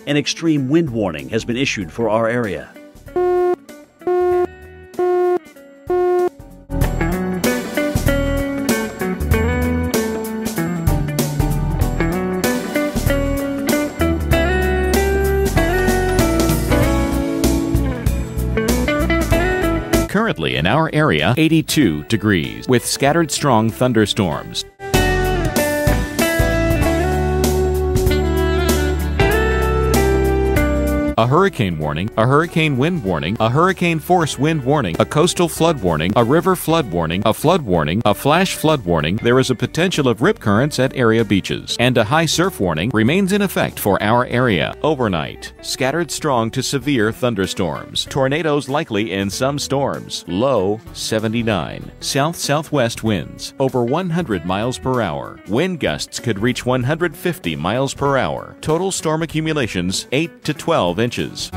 An extreme wind warning has been issued for our area. Currently in our area, 82 degrees, with scattered strong thunderstorms. A hurricane warning, a hurricane wind warning, a hurricane force wind warning, a coastal flood warning, a river flood warning, a flood warning, a flash flood warning. There is a potential of rip currents at area beaches, and a high surf warning remains in effect for our area. Overnight, scattered strong to severe thunderstorms. Tornadoes likely in some storms. Low 79. South-southwest winds over 100 miles per hour. Wind gusts could reach 150 miles per hour. Total storm accumulations 8 to 12 inches.